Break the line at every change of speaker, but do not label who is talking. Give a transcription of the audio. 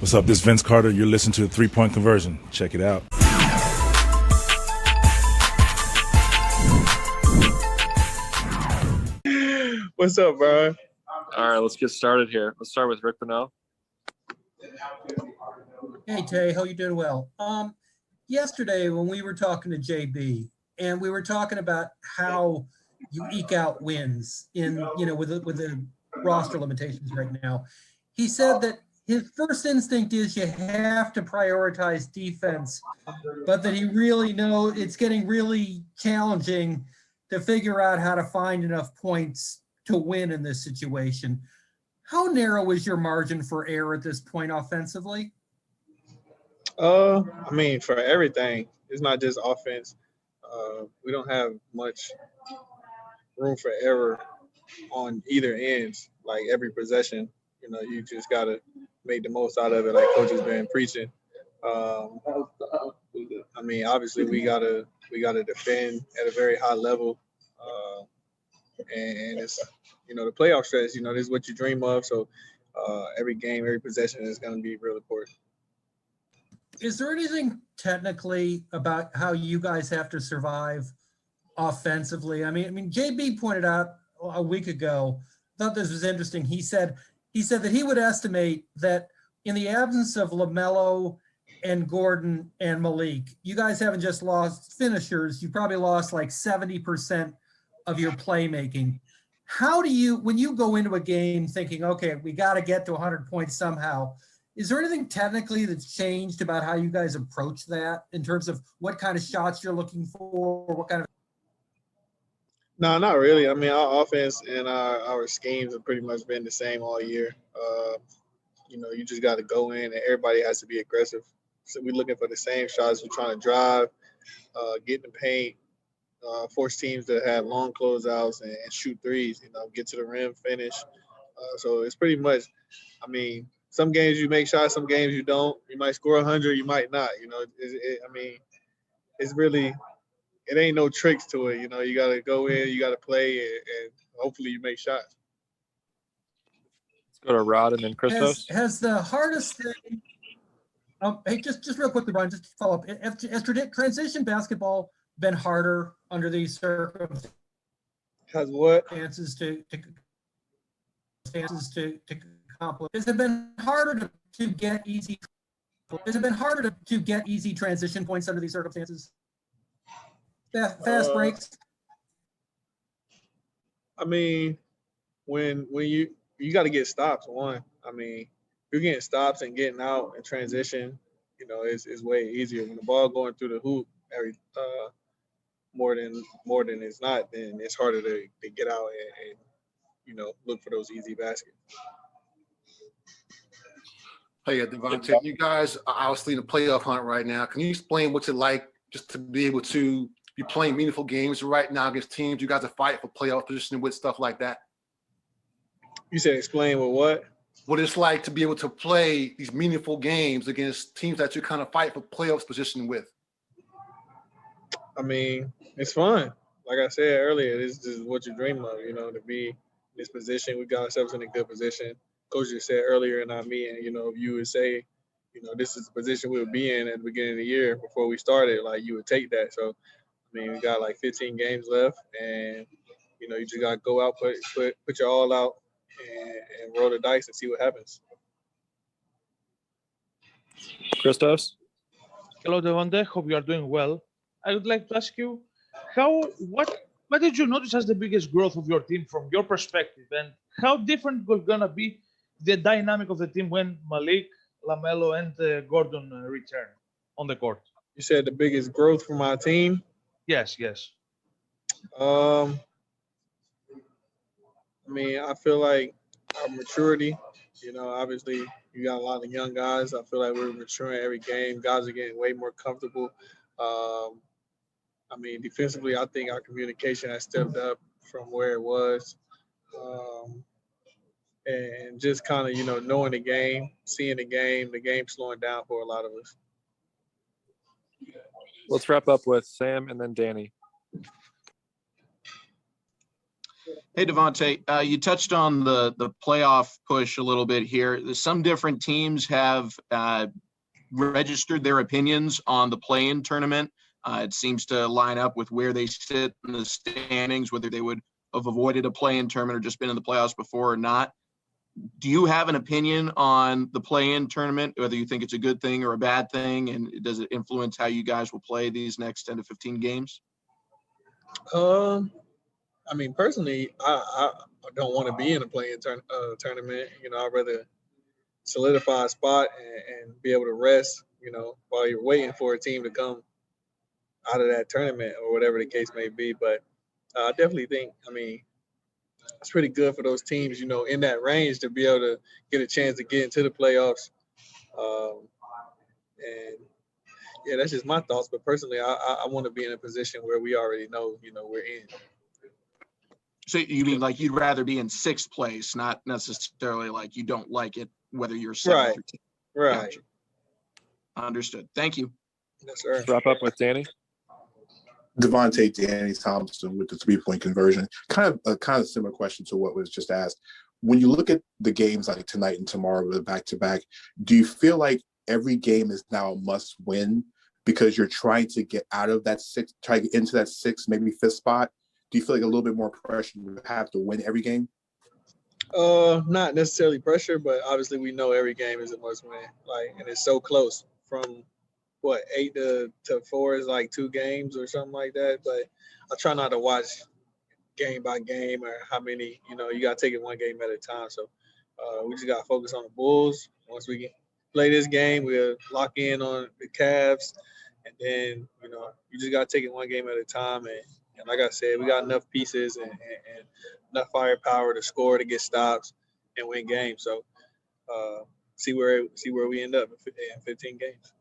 What's up? This is Vince Carter. You're listening to a 3-Point Conversion. Check it out.
What's up, bro?
All right, let's get started here. Let's start with Rick Bonnell.
Hey, Tay, how you doing? Well, yesterday when we were talking to JB and we were talking about how you eke out wins in, with the roster limitations right now, he said that his first instinct is you have to prioritize defense, but that he really knows it's getting really challenging to figure out how to find enough points to win in this situation. How narrow is your margin for error at this point offensively?
For everything, it's not just offense. We don't have much room for error on either ends. Like every possession, you just gotta make the most out of it. Like Coach has been preaching. Obviously we gotta defend at a very high level, and it's the playoff stretch. This is what you dream of. So every game, every possession is gonna be real important.
Is there anything technically about how you guys have to survive offensively? I mean, JB pointed out a week ago, I thought this was interesting. He said that he would estimate that in the absence of LaMelo and Gordon and Malik, you guys haven't just lost finishers, you probably lost like 70% of your playmaking. How do you, when you go into a game thinking, okay, we got to get to 100 points somehow, is there anything technically that's changed about how you guys approach that in terms of what kind of shots you're looking for, what kind of?
No, not really. Our offense and our schemes have pretty much been the same all year. You just got to go in and everybody has to be aggressive. So we're looking for the same shots. We're trying to drive, get in the paint, force teams to have long closeouts and shoot threes, get to the rim, finish. So it's pretty much, some games you make shots, some games you don't. You might score 100, you might not. It's really, it ain't no tricks to it. You got to go in, you got to play, and hopefully you make shots.
Let's go to Rod and then Christos.
Has the hardest thing, hey, just real quickly, Brian, just to follow up. Has transition basketball been harder under these circumstances?
Has what?
Chances to accomplish. Has it been harder to get easy? Has it been harder to get easy transition points under these circumstances? Fast breaks.
When you got to get stops. One, you're getting stops and getting out and transition. It's way easier when the ball going through the hoop. More than it's not, then it's harder to get out and look for those easy baskets.
Hey, Devonte, you guys are obviously in the playoff hunt right now. Can you explain what's it like just to be able to be playing meaningful games right now against teams you guys are fighting for playoff position with, stuff like that?
You said explain with what?
What it's like to be able to play these meaningful games against teams that you kind of fight for playoffs position with.
It's fun. Like I said earlier, this is what you dream of, to be in this position. We got ourselves in a good position. Coach just said earlier in our meeting, if you would say, this is the position we would be in at the beginning of the year before we started, like you would take that. So, we got like 15 games left, and, you just got to go out, put your all out, and roll the dice and see what happens.
Christos?
Hello, Devonte. Hope you are doing well. I would like to ask you, what did you notice as the biggest growth of your team from your perspective, and how different was gonna be the dynamic of the team when Malik, LaMelo, and Gordon return on the court?
You said the biggest growth for my team?
Yes.
I feel like our maturity, obviously you got a lot of young guys. I feel like we're maturing every game. Guys are getting way more comfortable. Defensively, I think our communication has stepped up from where it was. And just kind of, knowing the game, seeing the game slowing down for a lot of us.
Let's wrap up with Sam and then Danny.
Hey, Devonte, you touched on the playoff push a little bit here. Some different teams have registered their opinions on the play-in tournament. It seems to line up with where they sit in the standings, whether they would have avoided a play-in tournament or just been in the playoffs before or not. Do you have an opinion on the play-in tournament, whether you think it's a good thing or a bad thing, and does it influence how you guys will play these next 10 to 15 games?
I mean, personally, I don't want to be in a play-in tournament. You know, I'd rather solidify a spot and be able to rest, you know, while you're waiting for a team to come out of that tournament or whatever the case may be. But I definitely think, I mean, it's pretty good for those teams, you know, in that range to be able to get a chance to get into the playoffs. And yeah, that's just my thoughts. But personally, I want to be in a position where we already know, you know, we're in.
So you mean like you'd rather be in sixth place, not necessarily like you don't like it, whether you're seventh or 10th.
Right.
Gotcha. Understood. Thank you.
Yes, sir.
Let's wrap up with Danny.
Devonte Danny Thompson with the 3-point conversion. Kind of similar question to what was just asked. When you look at the games like tonight and tomorrow with a back-to-back, do you feel like every game is now a must-win because you're trying to get out of that sixth, try to get into that sixth, maybe fifth spot? Do you feel like a little bit more pressure to have to win every game?
Not necessarily pressure, but obviously we know every game is a must-win. Like, and it's so close from what 8 to 4 is like 2 games or something like that. But I try not to watch game by game or how many. You know, you got to take it one game at a time. So we just got to focus on the Bulls. Once we play this game, we'll lock in on the Cavs, and then you know you just got to take it one game at a time. And like I said, we got enough pieces and enough firepower to score, to get stops, and win games. So see where we end up in 15 games.